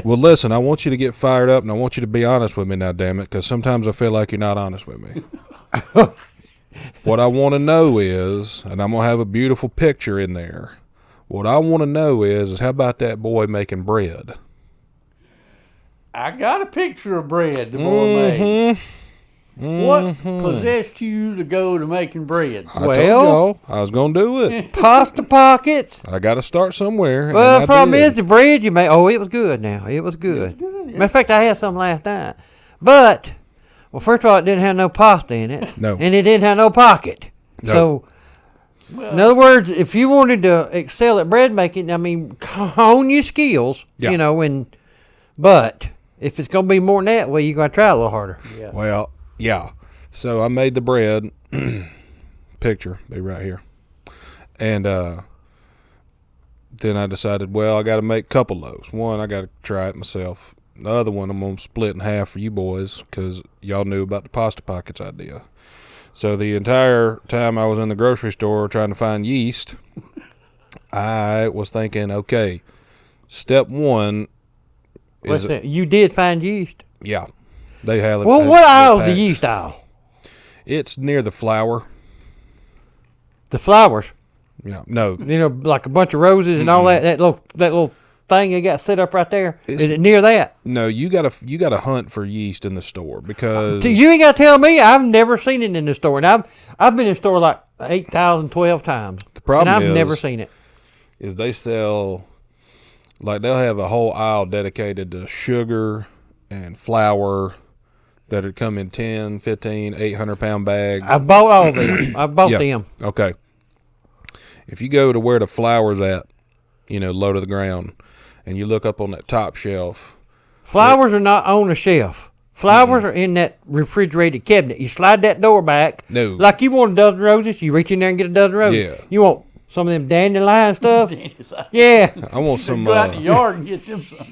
Well, listen, I want you to get fired up, and I want you to be honest with me now, damn it, because sometimes I feel like you're not honest with me. What I want to know is, and I'm going to have a beautiful picture in there, what I want to know is how about that boy making bread? I got a picture of bread the boy made. What possessed you to go to making bread? I told y'all I was going to do it. Pasta pockets. I got to start somewhere. Well, the problem is the bread you made. Oh, it was good now. It was good. Matter of fact, I had some last night. But, well, first of all, it didn't have no pasta in it. No. And it didn't have no pocket. No. So, in other words, if you wanted to excel at bread making, I mean, hone your skills, you know, but if it's going to be more than that, well, you're going to try a little harder. Yeah. Well, yeah. So I made the bread. Picture, be right here. And then I decided, well, I got to make a couple loaves. One, I got to try it myself. The other one, I'm going to split in half for you boys because y'all knew about the pasta pockets idea. So the entire time I was in the grocery store trying to find yeast, I was thinking, okay, step one is... You did find yeast? Yeah. They have it. Well, what aisle is the yeast aisle? It's near the flour. The flowers? Yeah. No. You know, like a bunch of roses and all that little thing you got set up right there. Is it near that? No, you gotta hunt for yeast in the store because you ain't gotta tell me. I've never seen it in the store, and I've been in the store like 8,000, 12 times. The problem and I've never seen it. Is they sell, like, they'll have a whole aisle dedicated to sugar and flour that would come in 10, 15, 800-pound bags. I bought all of them. I bought them. Okay. If you go to where the flour's at, you know, low to the ground, and you look up on that top shelf. Flowers are not on the shelf. Flowers are in that refrigerated cabinet. You slide that door back. No. Like you want a dozen roses, you reach in there and get a dozen roses. Yeah. You want some of them dandelion stuff? Yeah. I want some. Go out in the yard and get them some.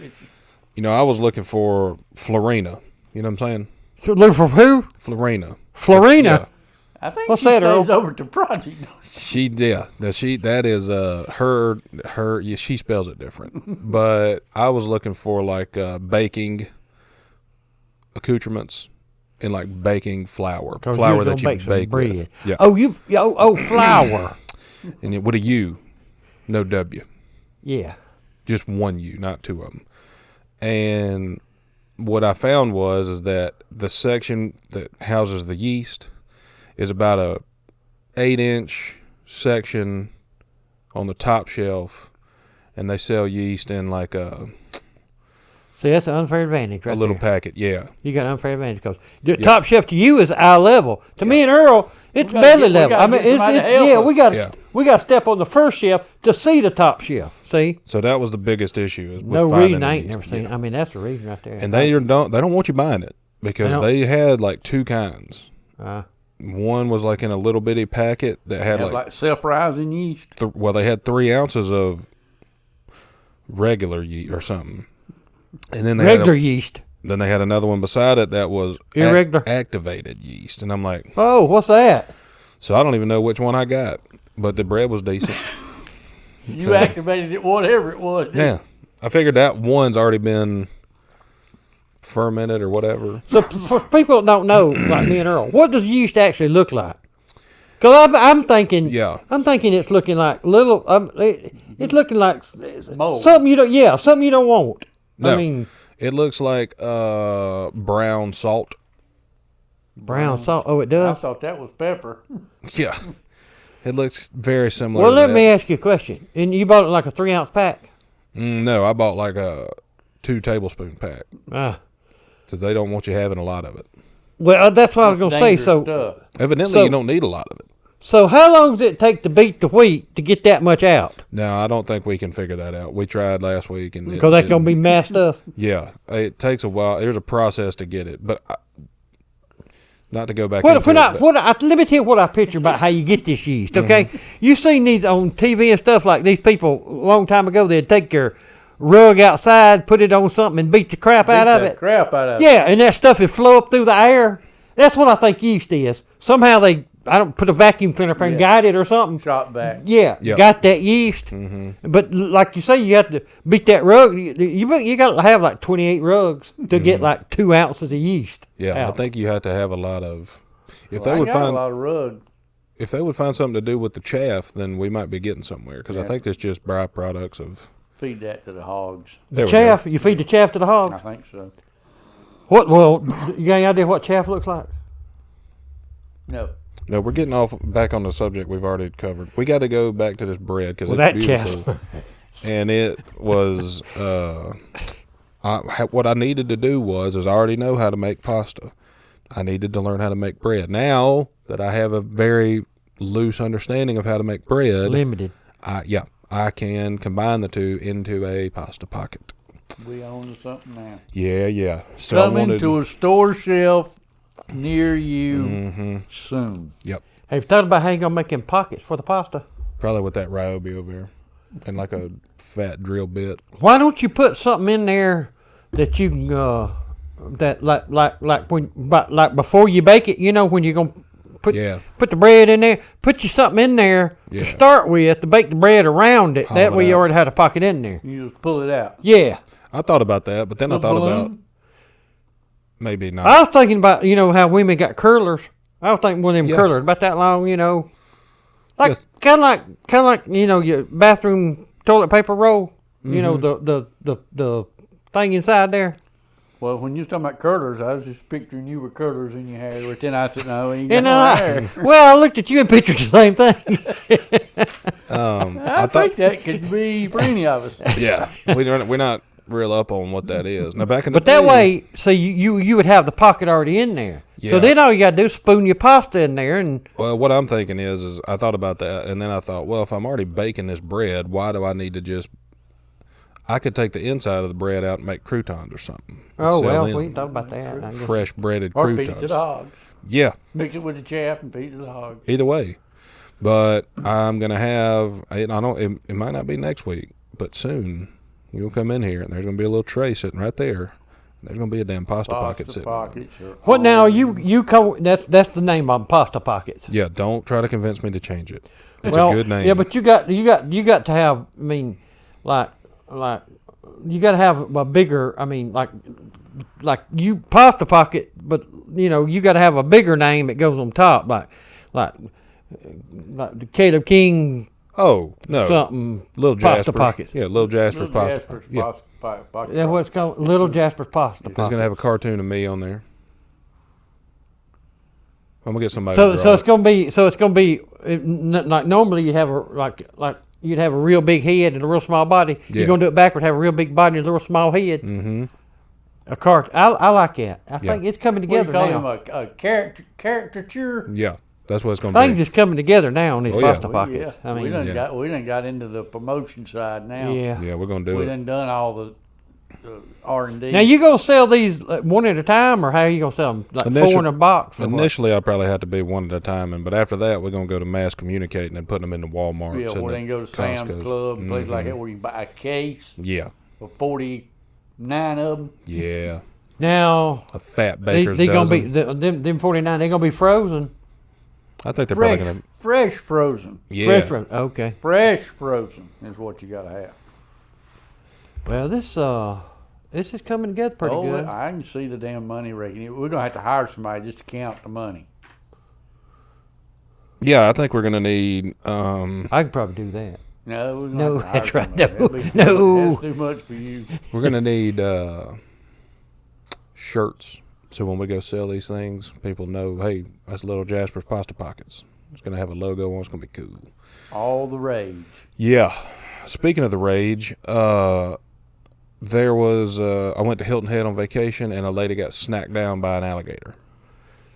You know, I was looking for Florina. You know what I'm saying? So look for who? Florina. Florina? I think what's she that, Earl? stays over to Project. That is her. Yeah, she spells it different. But I was looking for like baking accoutrements and like baking flour that you bake bread with. Yeah. Oh, flour. And with a U, no W. Yeah. Just one U, not two of them. And what I found is that the section that houses the yeast is about a 8-inch section on the top shelf, and they sell yeast in like a... See, that's an unfair advantage right a little there. packet, yeah. You got an unfair advantage because the top shelf to you is eye level. To me and Earl, it's belly level. I mean, we got to step on the first shelf to see the top shelf. See? So that was the biggest issue. Is no reason I ain't never seen it. I mean, that's the reason right there. And they don't want you buying it because they had like two kinds. One was like in a little bitty packet that had like self-rising yeast. They had 3 ounces of regular yeast or something. And then they regular yeast. Then they had another one beside it that was irregular activated yeast, and I'm like, oh, what's that? So I don't even know which one I got, but the bread was decent. You activated it, whatever it was. Yeah, I figured that one's already been fermented or whatever. So for people that don't know, like me and Earl, what does yeast actually look like? Because I'm thinking it's looking like little. It's looking like mold. Something you don't want. No, I mean, it looks like brown salt. Brown salt. Oh, it does? I thought that was pepper. Yeah. It looks very similar. Well, let me ask you a question. And you bought it like a 3-ounce pack? No, I bought like a 2 tablespoon pack. So they don't want you having a lot of it. Well, that's what I was going to say. So evidently you don't need a lot of it. So how long does it take to beat the wheat to get that much out? No, I don't think we can figure that out. We tried last week. Because that's going to be mass stuff? Yeah. It takes a while. There's a process to get it. But not to go back let me tell you what I picture about how you get this yeast, okay? Mm-hmm. You've seen these on TV and stuff like these people a long time ago. They'd take their rug outside, put it on something, and beat the crap out of it. Yeah, and that stuff would flow up through the air. That's what I think yeast is. Somehow they I don't put a vacuum cleaner and guide it or something. Shot back. Yeah, Yep. got that yeast. But like you say, you have to beat that rug. You got to have like 28 rugs to get like 2 ounces of yeast. Yeah, out. I think you have to have a lot of. If I they would got a find lot of rug. if they would find something to do with the chaff, then we might be getting somewhere. Because I think it's just byproducts of. Feed that to the hogs. There we Chaff. go. You feed the chaff to the I hogs. think so. What? Well, you got any idea what chaff looks like? No. No, we're getting off back on the subject we've already covered. We got to go back to this bread because Well, it's that beautiful. chaff. And it was what I needed to do was I already know how to make pasta. I needed to learn how to make bread. Now that I have a very loose understanding of how to make bread, Limited. I can combine the two into a pasta pocket. We own something now. Yeah. So Coming to a store shelf near you soon. Yep. Have you thought about how you gonna make them pockets for the pasta? Probably with that ryobi over there and like a fat drill bit. Why don't you put something in there that you can that like before you bake it? You know when you're gonna put the bread in there. Put you something in there to start with to bake the bread around it. That way you already had a pocket in there. You just pull it out. Yeah. I thought about that, but then I thought about maybe not. I was thinking about how women got curlers. I was thinking one of them curlers about that long, like Yes. kind of like your bathroom toilet paper roll. The thing inside there. Well, when you was talking about curlers, I was just picturing you with curlers in your hair. But then I said, no, you got no hair. Well, I looked at you and pictured the same thing. I think that could be for any of us. Yeah, we're not real up on what that is. Now back in the But that day, way, so you would have the pocket already in there. Yeah. So then all you got to do is spoon your pasta in there and. Well, what I'm thinking is I thought about that, and then I thought, well, if I'm already baking this bread, why do I need to just? I could take the inside of the bread out and make croutons or something. Oh Sell well, them. we didn't talk about that. I guess. Fresh breaded Or croutons. feed it to the hogs. Yeah, Mix it with the chaff and feed it to the hogs. either way. But I'm gonna have. I don't. It might not be next week, but soon you'll come in here and there's gonna be a little tray sitting right there. There's gonna be a damn pasta pocket sitting. Pockets are What now? all- You come? That's the name of them, pasta pockets. Yeah, don't try to convince me to change it. It's well, a good name. Yeah, but you got to have. I mean, like you got to have a bigger. I mean, like you pasta pocket, but you got to have a bigger name that goes on top, like the Caleb King. Oh no, Something Little pasta Jasper's. pockets. Yeah, Little Jasper's Little pasta. Jasper's Yeah, pocket. That's what it's called, Little Jasper's pasta. it's gonna have a cartoon of me on there. I'm gonna get somebody. So to draw so it's it. gonna be like normally you'd have like you'd have a real big head and a real small body. Yeah. You're gonna do it backward, have a real big body and a real small head. Mm-hmm. A cart. I like that. I think it's coming What do you together call now. him? A caricature? Yeah, that's what it's gonna Things be. is coming together now on these Oh, yeah. pasta pockets. Yeah. I mean, we done got into the promotion side now. yeah. Yeah, we're gonna do We it. done all the R&D. Now you gonna sell these one at a time, or how you gonna sell them? Like four in a box. Or what? Initially, I probably have to be one at a time, but after that, we're gonna go to mass communicating and putting them into Walmart. yeah, or they can go to Sam's Club and places like that where you buy a case Yeah, of 49 of them. yeah, Now a fat they baker's gonna be dozen. them 49. They gonna be frozen. I think they're probably Fresh, gonna. fresh frozen. Yeah, Fresh frozen. Okay. Fresh frozen is what you got to have. Well, this is coming together pretty good. I can see the damn money raking. We're going to have to hire somebody just to count the money. yeah. I think we're gonna need. I can probably do that. No, we're No, gonna have to hire that's right. somebody. No. That's too much for you. We're gonna need shirts. So when we go sell these things, people know, hey, that's Little Jasper's Pasta Pockets. It's gonna have a logo on. It's gonna be cool. All the rage. Yeah. Speaking of the rage, there was I went to Hilton Head on vacation, and a lady got snacked down by an alligator.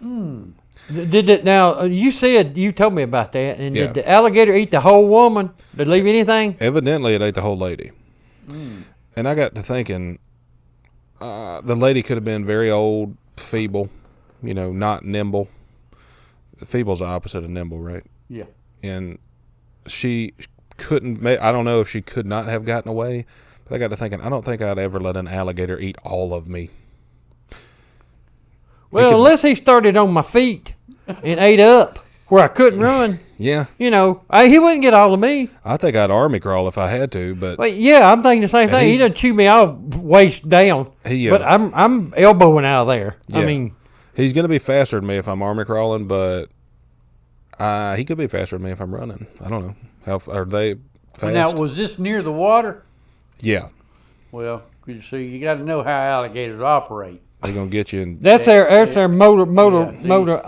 Did it now? You said you told me about that, and Yeah. did the alligator eat the whole woman? Did it leave anything? Evidently, it ate the whole lady. And I got to thinking, the lady could have been very old, feeble, not nimble. Feeble's the opposite of nimble, right? Yeah. And she couldn't. I don't know if she could not have gotten away, but I got to thinking, I don't think I'd ever let an alligator eat all of me. Well, unless he started on my feet and ate up. where I couldn't run. Yeah. He wouldn't get all of me. I think I'd army crawl if I had to, but Yeah, I'm thinking the same thing. He doesn't chew me out waist down, but I'm elbowing out of there. Yeah. I mean, he's going to be faster than me if I'm army crawling, but he could be faster than me if I'm running. I don't know. How are they fast? Now, was this near the water? Yeah. Well, you got to know how alligators operate. They're going to get you in. that's their motor He operator.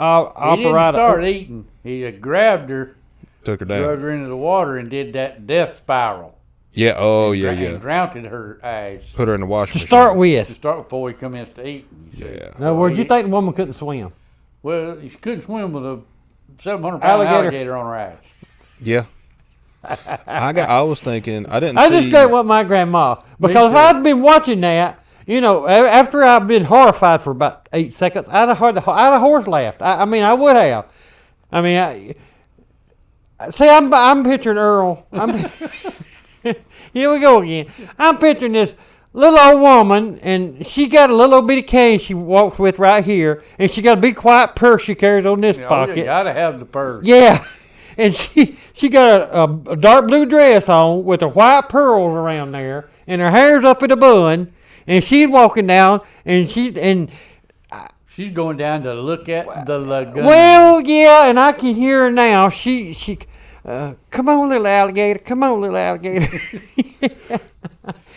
didn't start eating. He grabbed her, Took her drug down. her into the water, and did that death spiral. Yeah. Oh, yeah, And yeah. drowned her eyes Put her in the washing To machine. start with. before he commenced to eat. Yeah. In other words, you think the woman couldn't swim? Well, she couldn't swim with a 700-pound alligator on her ass. Yeah. I was thinking, I didn't I see. just go with my grandma. Because if too. I'd been watching that, after I've been horrified for about 8 seconds, I'd have horse laughed. I mean, I would have. I mean, I'm picturing Earl. Here we go again. I'm picturing this little old woman, and she got a little bitty cane she walks with right here, and she got a big white purse she carries on this pocket. You got to have the purse. Yeah. And she got a dark blue dress on with the white pearls around there, and her hair's up in a bun, and she's walking down, and she's going down to look at the lagoon. well, yeah, and I can hear her now. She come on, little alligator, come on, little alligator.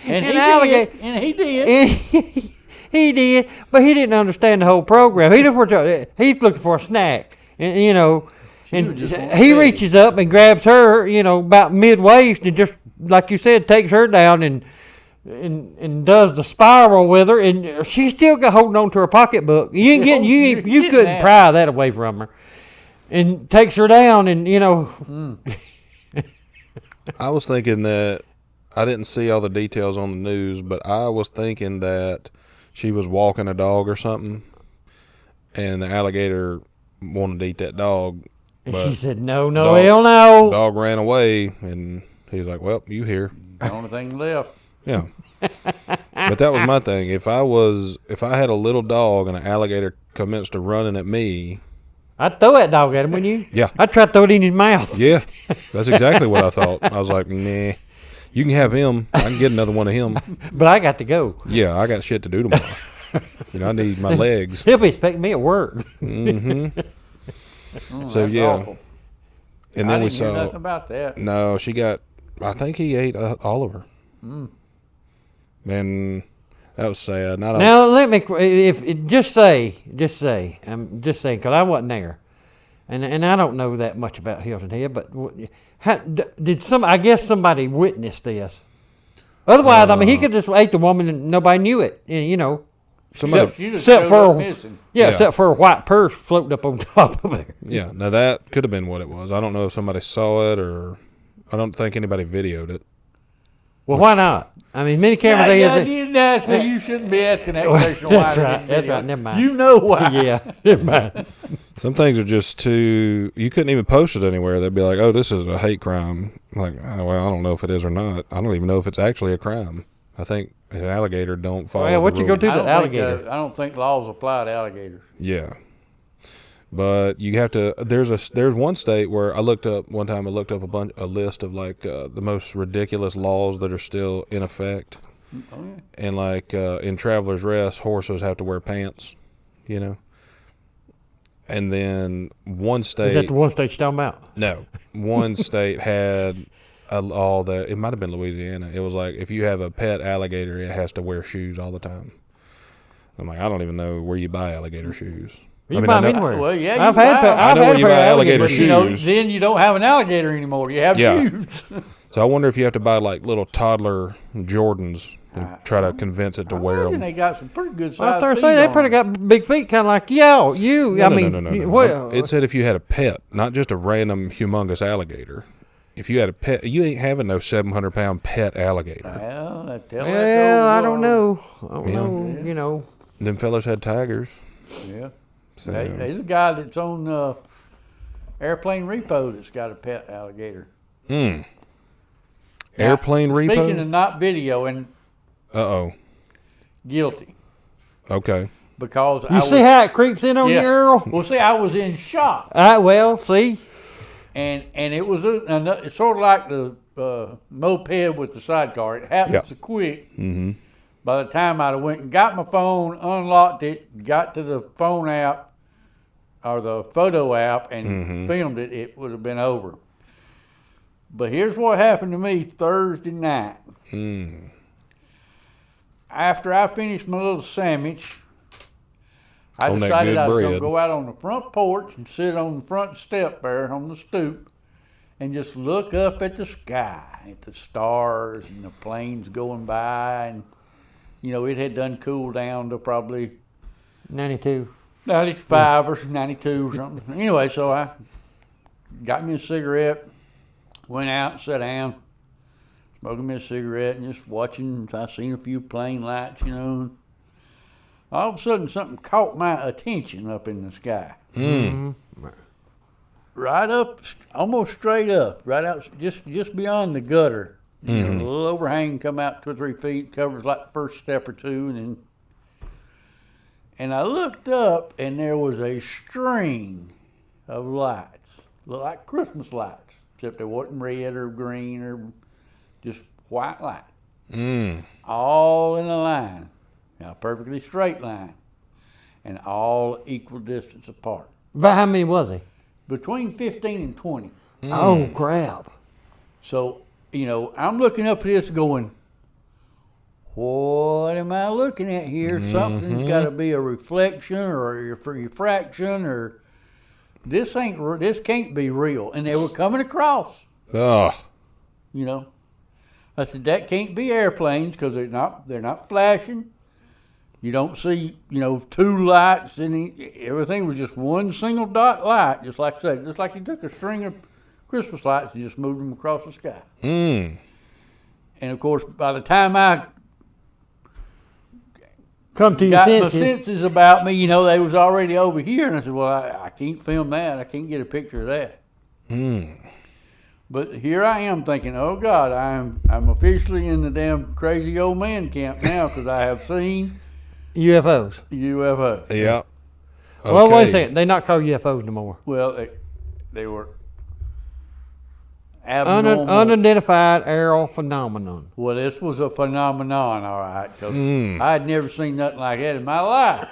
and alligator. He did. He did, but he didn't understand the whole program. He's looking for a snack, and and he reaches up and grabs her, about mid-waist, and just like you said, takes her down and does the spiral with her, and she's still got holding on to her pocketbook. You couldn't pry that away from her, and takes her down, and I was thinking that I didn't see all the details on the news, but I was thinking that she was walking a dog or something, and the alligator wanted to eat that dog. and But she said, "No, hell no." the dog ran away, and he was like, "Well, you here?" The only thing left. Yeah. But that was my thing. If I had a little dog and an alligator commenced to running at me, I'd throw that dog at him, wouldn't you? Yeah. I'd try to throw it in his mouth. yeah, that's exactly what I thought. I was like, nah, you can have him. I can get another one of him. But I got to go. Yeah, I got shit to do tomorrow. I need my legs. He'll be expecting me at work. Mm-hmm. So That's yeah, awful. and I then we didn't hear nothing saw. about that. No, she got. I think he ate all of her. And that was sad. Not Now let me just say, I'm just saying, because I wasn't there, and I don't know that much about Hilton Head, but I guess somebody witnessed this. Otherwise, I mean, he could just ate the woman and nobody knew it, somebody. You just except showed up for missing. Yeah. except for a white purse floating up on top of her. Yeah, now that could have been what it was. I don't know if somebody saw it or I don't think anybody videoed it. Well, why not? I mean, many cameras. You shouldn't be asking that question. That's right. That's right. Never mind. You know why. Yeah, never mind. Some things are just too. You couldn't even post it anywhere. They'd be like, "Oh, this is a hate crime." Like, oh, well, I don't know if it is or not. I don't even know if it's actually a crime. I think an alligator don't follow. Well, what the you gonna rules. do to I the don't think, alligator? I don't think laws apply to alligators. Yeah, but you have to. There's one state where I looked up one time. I looked up a list of like the most ridiculous laws that are still in effect. Oh, yeah. And like in Traveler's Rest, horses have to wear pants. And then one state. Is that the one state you're talking about? No, one state had a law that it might have been Louisiana. It was like if you have a pet alligator, it has to wear shoes all the time. I'm like, I don't even know where you buy alligator shoes. You buy them anywhere. Well, yeah, I've you had buy 'em. I know a where you pair buy of alligator shoes. Then you don't have an alligator anymore. You have Yeah. shoes. So I wonder if you have to buy like little toddler Jordans and try to convince it to wear imagine them. they got some pretty good I was size there feet saying they on pretty them. got big feet, kind of like you. No. Well, It said if you had a pet, not just a random humongous alligator. If you had a pet, you ain't having no 700-pound pet alligator. Well, I tell well, I don't know. Yeah. know. Them fellas had tigers. Yeah. So Hey, there's a guy that's on Airplane Repo that's got a pet alligator. Airplane Speaking repo. of not video and Uh-oh. guilty, Okay. because You see how it creeps in on you, Earl? Well, see, I was in shock. Well, see? And it was it's sort of like the moped with the sidecar. It happens so quick. Mm-hmm. By the time I went and got my phone, unlocked it, got to the phone app or the photo app and filmed it, it would have been over. But here's what happened to me Thursday night. After I finished my little sandwich, I decided I was going to go out on the front porch and sit on the front step there on the stoop and just look up at the sky, at the stars and the planes going by. And, you know, it had done cooled down to probably 92. 95 or 92 or something. Anyway, so I got me a cigarette, went out and sat down, smoking me a cigarette and just watching. I seen a few plane lights, you know. All of a sudden, something caught my attention up in the sky. Right up, almost straight up, right out, just beyond the gutter. You know, a little overhang come out 2 or 3 feet, covers like the first step or two, and I looked up, and there was a string of lights, looked like Christmas lights, except they wasn't red or green or just white light, all in a line. Now, perfectly straight line, and all equal distance apart. About how many was he? Between 15 and 20. Oh, crap. So, you know, I'm looking up at this going, what am I looking at here? Something's got to be a reflection or a refraction or this can't be real. And they were coming across. Ugh. You know, I said, that can't be airplanes because they're not flashing. You don't see, you know, 2 lights. Everything was just one single dot light, just like I said, just like you took a string of Christmas lights and just moved them across the sky. And of course, by the time I come to your got senses. my senses about me, you know, they was already over here, and I said, well, I can't film that. I can't get a picture of that. But here I am thinking, oh God, I'm officially in the damn crazy old man camp now because I have seen UFOs. UFOs. Yeah. Okay. Well, wait a second. They're not called UFOs no more. Well, they were abnormal. Unidentified aerial phenomenon. Well, this was a phenomenon, all right, because I had never seen nothing like that in my life.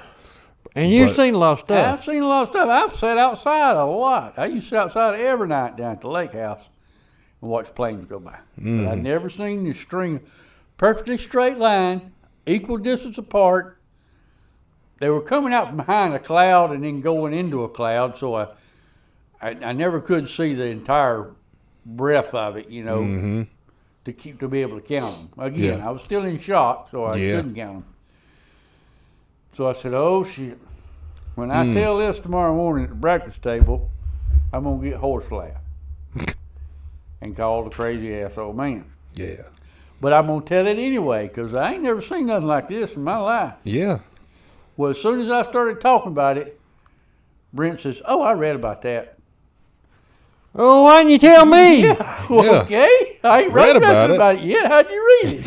And you've seen a lot of stuff. I've seen a lot of stuff. I've sat outside a lot. I used to sit outside every night down at the lake house and watch planes go by. But I'd never seen this string, perfectly straight line, equal distance apart. They were coming out from behind a cloud and then going into a cloud, so I never could see the entire breadth of it, you know, to be able to count them. Again, I was still in shock, so I couldn't count them. So I said, oh, shit. When I tell this tomorrow morning at the breakfast table, I'm going to get horse laugh and call the crazy ass old man. Yeah. But I'm going to tell it anyway because I ain't never seen nothing like this in my life. Yeah. Well, as soon as I started talking about it, Brent says, oh, I read about that. Oh, why didn't you tell me? Well, okay. I ain't read nothing about it yet. How'd you read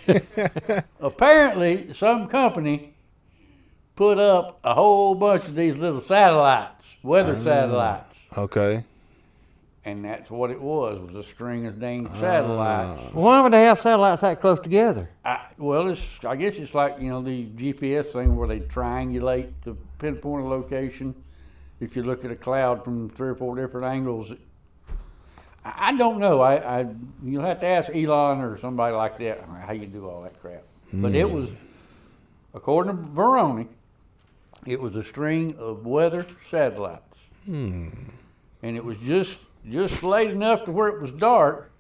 it? Apparently, some company put up a whole bunch of these little satellites, weather satellites. Okay. And that's what it was a string of dang satellites. Why would they have satellites that close together? I guess it's like, you know, the GPS thing where they triangulate to pinpoint a location. If you look at a cloud from 3 or 4 different angles, I don't know. You'll have to ask Elon or somebody like that how you do all that crap. But it was, according to Veroni, it was a string of weather satellites. And it was just late enough to where it was dark,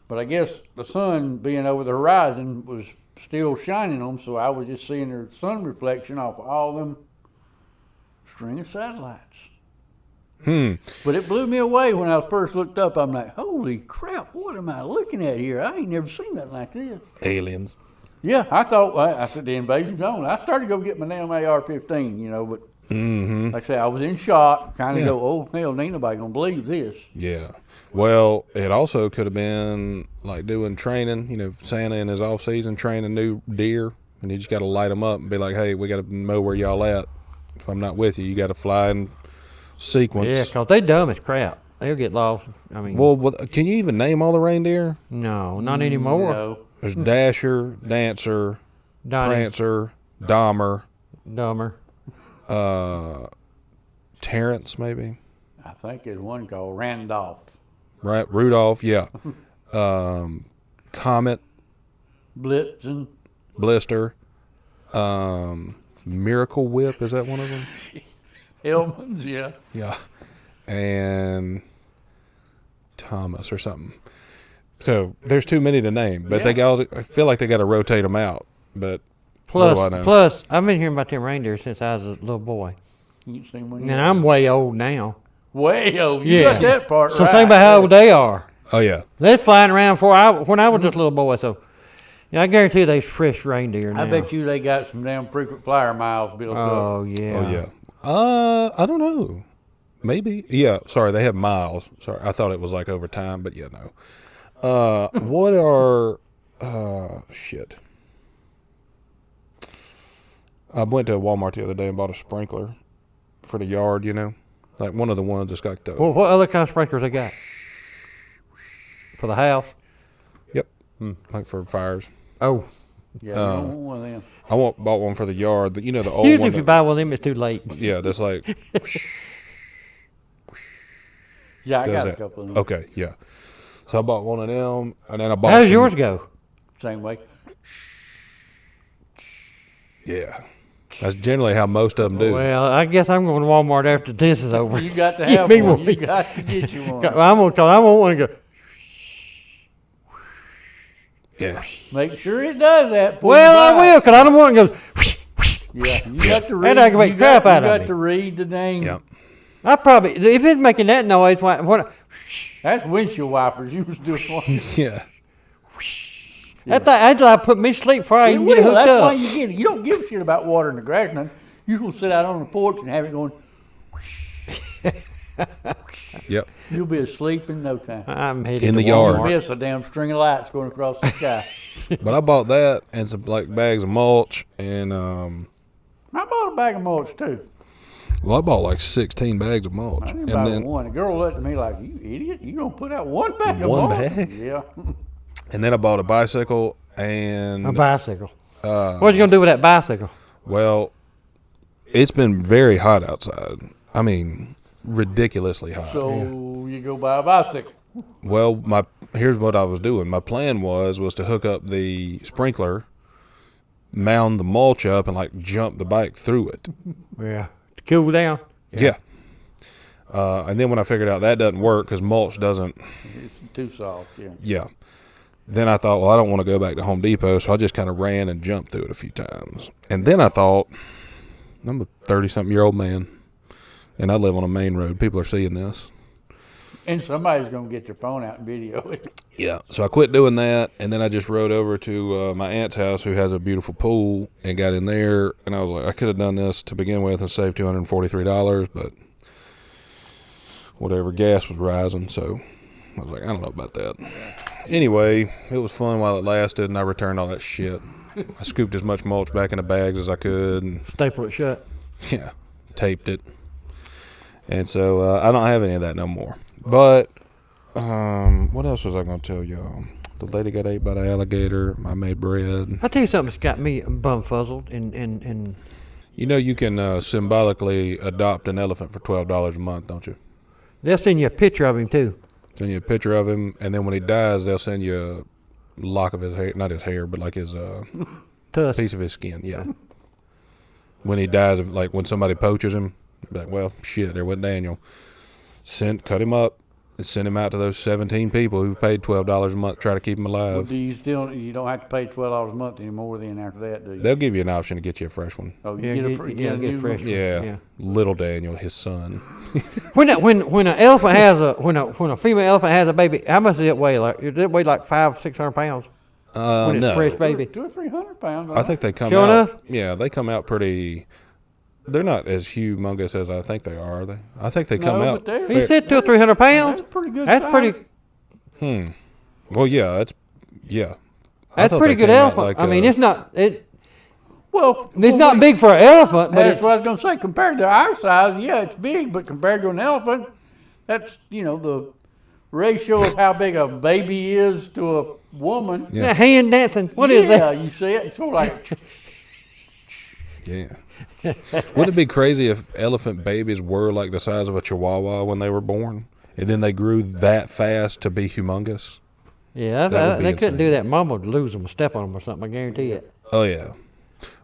but I guess the sun being over the horizon was still shining on them, so I was just seeing the sun reflection off of all them string of satellites. But it blew me away when I first looked up. I'm like, holy crap, what am I looking at here? I ain't never seen nothing like this. Aliens. Yeah, I said the invasion's on. I started to go get my damn AR-15, you know, but like I said, I was in shock, kind of go, oh, hell, ain't nobody going to believe this. Yeah. Well, it also could have been like doing training, you know, Santa in his off-season training new deer and you just got to light them up and be like, hey, we got to know where y'all at. If I'm not with you, you got to fly in sequence. Yeah, because they dumb as crap. They'll get lost. I mean, Well, can you even name all the reindeer? no, not anymore. No. There's Dasher, Dancer, Donnie, Prancer, Dahmer, dumber. Terrence, maybe. I think there's one called Randolph. Right, Rudolph, yeah. Comet, Blitzen. Blister, Miracle Whip, is that one of them? Hellman's, yeah. Yeah. And Thomas or something. So there's too many to name, but I feel like they got to rotate them out. But what do I know? Plus, I've been hearing about them reindeer since I was a little boy. You ain't seen one And yet. I'm way old now. Way old. You Yeah. got that part So right. think about how old they are. Oh, yeah. They're flying around when I was just a little boy. So, yeah, I guarantee you they's fresh reindeer now. I bet you they got some damn frequent flyer miles built up. Oh, yeah. Oh, yeah. I don't know. Maybe. Yeah, sorry, they have miles. Sorry, I thought it was like over time, but yeah, no. What are, shit. I went to Walmart the other day and bought a sprinkler for the yard, you know? Like one of the ones that's got the... Well, what other kind of sprinklers they got? For the house? Yep. Like for fires. Oh. Yeah, you don't want one of them. I bought one for the yard. You know, the old Usually one. if you buy one of them, it's too late. Yeah, that's like... Yeah, I does got that. a couple of them. Okay, yeah. So I bought one of them, and then I bought How does some- yours go? Same way. Yeah. That's generally how most of them do. Well, I guess I'm going to Walmart after this is over. You got to Give have me one. one. You got to get you one. I won't want to go. Yeah. Make sure it does that. before Well, you I buy it. will, because I don't want it to go. Yeah, you got to read. That aggravates you crap got, out of You me. got to read the name. Yep. I probably, if it's making that noise, what? That's windshield wipers. You was doing one. Yeah. That's like put me to sleep before I It even get it will. hooked That's why up. you get it. You don't give a shit about water in the grass. Nothing. You will sit out on the porch and have it going. Yep. You'll be asleep in no time. I'm headed In to the yard. You'll Walmart. miss a damn string of lights going across the sky. But I bought that and some like bags of mulch and I bought a bag of mulch too. well, I bought like 16 bags of mulch. I didn't And buy then one. The girl looked at me like, "You idiot! You gonna put out one bag of One mulch?" bag? Yeah. I bought a bicycle and A bicycle. What you gonna do with that bicycle? well, it's been very hot outside. I mean, ridiculously hot. So you go buy a bicycle. Well, here's what I was doing. My plan was to hook up the sprinkler, mound the mulch up, and like jump the bike through it. Yeah. To cool down. Yeah. And then when I figured out that doesn't work because mulch doesn't, It's too soft. Yeah. yeah. Then I thought, well, I don't want to go back to Home Depot, so I just kind of ran and jumped through it a few times. And then I thought, I'm a 30-something-year-old man, and I live on a main road. People are seeing this. And somebody's gonna get their phone out and video it. Yeah. So I quit doing that, and then I just rode over to my aunt's house, who has a beautiful pool, and got in there. And I was like, I could have done this to begin with and saved $243, but whatever, gas was rising, so I was like, I don't know about that. Anyway, it was fun while it lasted, and I returned all that shit. I scooped as much mulch back in the bags as I could, and Staple it shut. yeah, taped it. And so I don't have any of that no more. But what else was I going to tell y'all? The lady got ate by the alligator. I made bread. I'll tell you something that's got me bumfuzzled and You know you can symbolically adopt an elephant for $12 a month, don't you? they'll send you a picture of him too. Send you a picture of him, and then when he dies, they'll send you a lock of his hair. Not his hair, but like his Tusk. piece of his skin, yeah. When he dies, like when somebody poaches him, they're like, well, shit, there went Daniel. Cut him up and send him out to those 17 people who paid $12 a month to try to keep him Well, alive. do you don't have to pay $12 a month anymore then after that, do you? They'll give you an option to get you a fresh one. Oh, you Yeah, get a get- free, yeah, get a get new fresh one. Yeah. Yeah. Little Daniel, his son. When an elephant has when a female elephant has a baby, how much does it weigh? Like does it weigh like 500-600 pounds when it's No. fresh baby? 200 or 300 pounds. I think they come Sure out. enough? Yeah, they come out pretty. They're not as humongous as I think they are. I think they come No, out. but they're- He said 200 or 300 pounds. That's pretty good. That's size. Well, yeah, that's yeah. I That's thought pretty they good came out elephant. like, I mean, it's not it. Well, It's not big for an elephant, but that's it's. what I was gonna say. Compared to our size, yeah, it's big, but compared to an elephant, that's the ratio of how big a baby is to a woman. Yeah, hand dancing. What is Yeah, that? you see it. It's sort of like Yeah. Wouldn't it be crazy if elephant babies were like the size of a chihuahua when they were born, and then they grew that fast to be humongous? Yeah, That would be they couldn't do insane. that. Mom would lose them, step on them or something. I guarantee it. Oh yeah.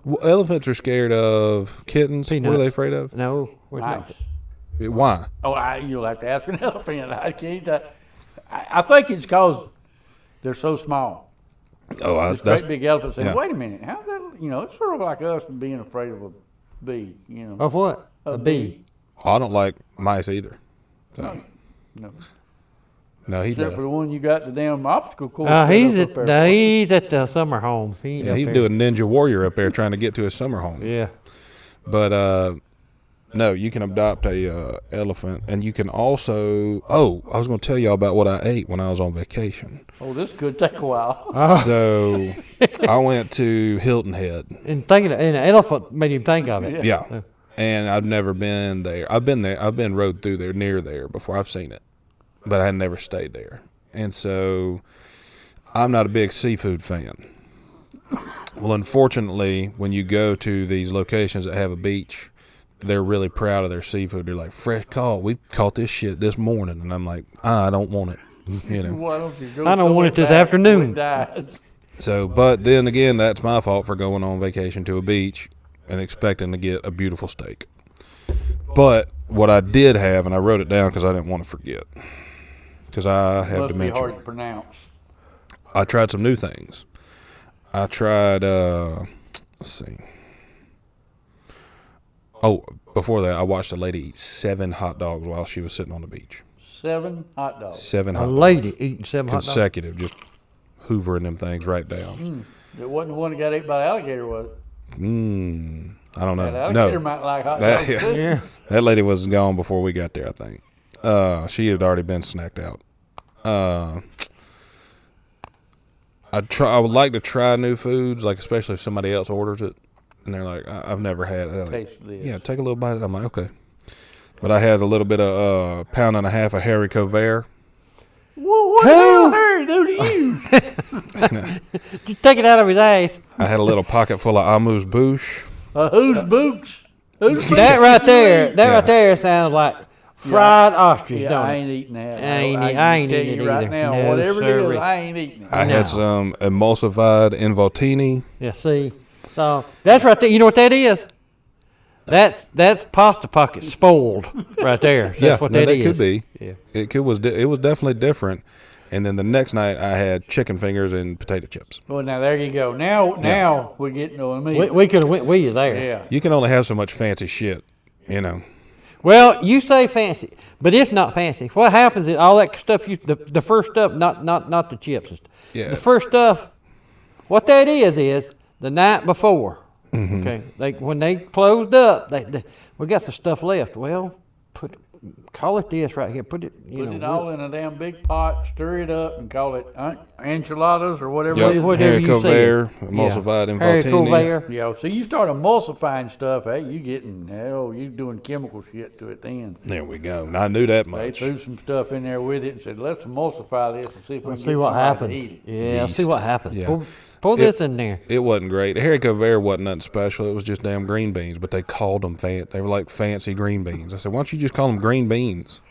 Well, elephants are scared of kittens. What are they Peanuts. afraid of? No, we're mice. not. Why? Oh, you'll have to ask an elephant. I can't. I think it's because they're so small. Oh, This that's great big elephant saying, yeah. "Wait a minute, how that? It's sort of like us being afraid of a bee. Of what? A bee. I don't like mice either. So, No, no, he except does. for the one you got the damn obstacle course. He's set at up up there. he's at the summer home. He ain't Yeah, up he's there. doing Ninja Warrior up there trying to get to his summer home. Yeah. But no, you can adopt a elephant, and you can also. Oh, I was going to tell y'all about what I ate when I was on vacation. Oh, this could take a while. So I went to Hilton Head. And and an elephant made him think of it. Yeah, and I've never been there. I've been there. I've been rode through there, near there before. I've seen it, but I had never stayed there. And so I'm not a big seafood fan. Well, unfortunately, when you go to these locations that have a beach, they're really proud of their seafood. They're like, fresh caught. We caught this shit this morning. And I'm like, I don't want it. Why don't you go I don't want it this back afternoon. before it dies? So, but then again, that's my fault for going on vacation to a beach and expecting to get a beautiful steak. But what I did have, and I wrote it down because I didn't want to forget, because I have Must be hard dementia. to pronounce. I tried some new things. I tried, let's see. Oh, before that, I watched a lady eat 7 hot dogs while she was sitting on the beach. 7 hot dogs. 7 A hot lady dogs. eating 7 hot dogs. Consecutive, just hoovering them things right down. It wasn't the one that got ate by the alligator, was it? I don't know. That alligator No, might like hot That- dogs. yeah. too. Yeah. that lady was gone before we got there, I think. She had already been snacked out. I would like to try new foods, like especially if somebody else orders it, and they're like, I've never had it. They're like, Taste this. yeah, take a little bite. I'm like, okay. But I had a little bit of pound and a half of haricot vert. Well, what the hell Harry do to you? Just take it out of his ass. I had a little pocket full of amuse bouche. Whose boots? Whose boots? That right there, Yeah. right there sounds like fried ostrich, Yeah, don't I it? ain't eating that. I ain't tell eating you it right either. now. No, Whatever it sirree. is, I ain't eating it. I No. had some emulsified involtini. Yeah, see. So that's right there. You know what that is? That's pasta pocket spoiled right there. That's Yeah, what no, that that is. could be. Yeah. It was definitely different. And then the next night I had chicken fingers and potato chips. Well, now there you go. Now we're getting to a meal. We could have went with you there. Yeah. You can only have so much fancy shit, you know. Well, you say fancy, but it's not fancy. What happens is all that stuff the first stuff, not the chips. Yeah. The first stuff, what that is the night before. Okay, when they closed up, we got some stuff left. Well, call it this right here. Put it, Put it all in a damn big pot, stir it up, and call it enchiladas or whatever. Yep. it is. whatever you Haricot say. vert, emulsified Haricot involtini. vert. Yeah, so you start emulsifying stuff, hey, you doing chemical shit to it then. There we go. And I knew that They much. threw some stuff in there with it and said, let's emulsify this and see if we Let's can see get what somebody happens. to eat it. Yeah, let's see Yeast. what happens. Yeah. Pull this in there. It wasn't great. The haricot vert wasn't nothing special. It was just damn green beans, but they called them They were like fancy green beans. I said, why don't you just call them green beans?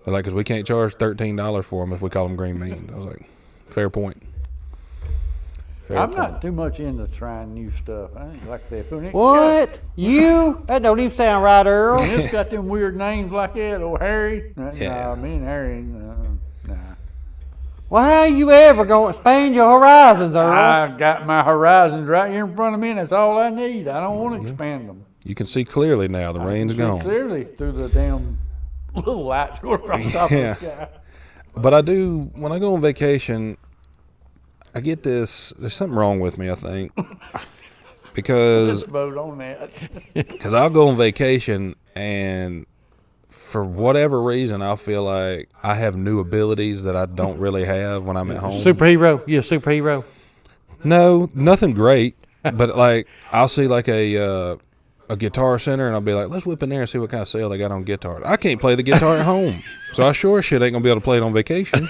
They're like, because we can't charge $13 for them if we call them green beans. I was like, fair point. Fair I'm point. not too much into trying new stuff. I ain't like that. When it What? You? That don't even sound right, Earl. When it's got them weird names like that, or Harry. Yeah. Nah, me and Harry, nah. Well, how you ever going to expand your horizons, Earl? I got my horizons right here in front of me, and that's all I need. I don't want to expand them. You can see clearly now. The rain's See gone. clearly through the damn little lights going across the top Yeah. of the sky. But I do, when I go on vacation, I get this, there's something wrong with me, I think. Because Let's vote on that. I'll go on vacation and for whatever reason, I'll feel like I have new abilities that I don't really have when I'm at home. Superhero. You a superhero? No, nothing great. But like, I'll see like a Guitar Center, and I'll be like, let's whip in there and see what kind of sale they got on guitars. I can't play the guitar at home, so I sure shit ain't gonna be able to play it on vacation.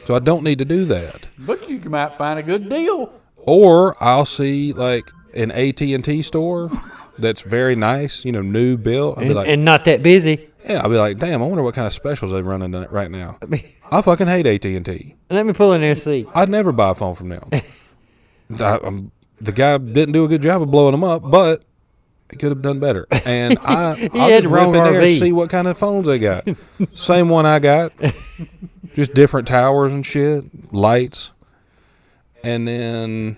So I don't need to do that. But you might find a good deal. Or I'll see like an AT&T store that's very nice, new built. I'll be like, and not that busy. yeah, I'll be like, damn, I wonder what kind of specials they're running right now. I fucking hate AT&T. Let me pull in there and see. I'd never buy a phone from them. The guy didn't do a good job of blowing them up, but he could have done better. And I'll just rip in there and see what kind of phones they got. Same one I got, just different towers and shit, lights. And then,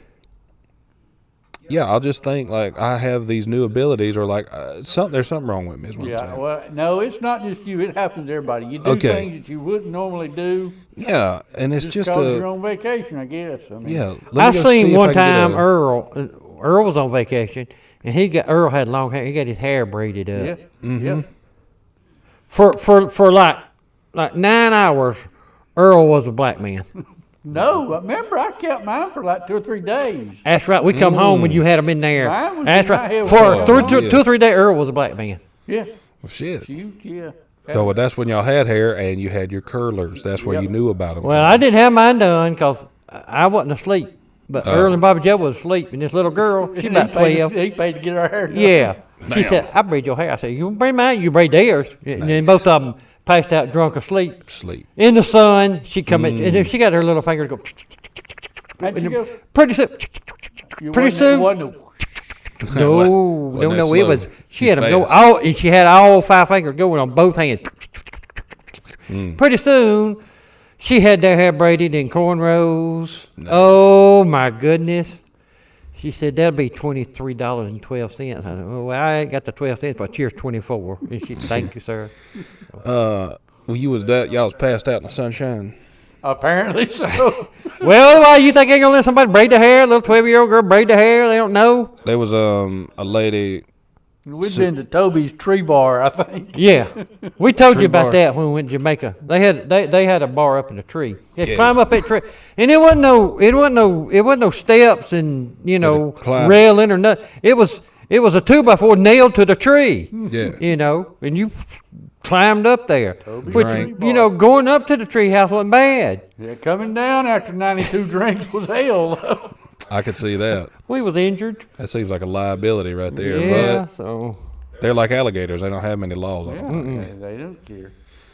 yeah, I'll just think like I have these new abilities, or like there's something wrong with me. Is what I'm saying. Well, no, it's not just you. It happens to everybody. You do things that you wouldn't normally do. Yeah, and it's just you're on vacation, I guess. I mean, yeah. I seen one time Earl was on vacation, and Earl had long hair. He got his hair braided up. Yeah. Mm-hmm. Yeah. For like 9 hours, Earl was a black man. No, remember I kept mine for like 2 or 3 days. That's right. We come home when you had him in there. Mine was That's in my right. head For when I got 2 or 3 days, Earl was a black man. Yeah. Well, shit. Yeah. So that's when y'all had hair and you had your curlers. That's where you knew about them. Well, I didn't have mine done because I wasn't asleep. But Earl and Bobby Joe was asleep, and this little girl, she about 12. He paid to get her hair done. Yeah. She said, I braid your hair. I said, you braid mine, you braid theirs. And then both of them passed out drunk asleep. In the sun, she come in, and then she got her little finger to go. How'd you go? Pretty soon. No. No, it was, she had them go all, and she had all 5 fingers going on both hands. Pretty soon, she had their hair braided in cornrows. Nice. Oh my goodness. She said, that'll be $23.12. I said, well, I ain't got the 12 cents, but here's 24. And she said, thank you, sir. Well, y'all was passed out in the sunshine. Apparently so. Well, why you think ain't gonna let somebody braid their hair? A little 12-year-old girl braid their hair? They don't know. There was a lady. We've been to Toby's Tree Bar, I think. Yeah, we told you about that when we went to Jamaica. They had a bar up in a tree. You had to climb up that tree, and it wasn't no steps and railing or nothing. It was a 2x4 nailed to the tree. Yeah, and you climbed up there. Which Drank. going up to the tree house wasn't bad. Yeah, coming down after 92 drinks was hell, though. I could see that. We was injured. That seems like a liability right there. Yeah, but so they're like alligators. They don't have many laws on them. They don't care.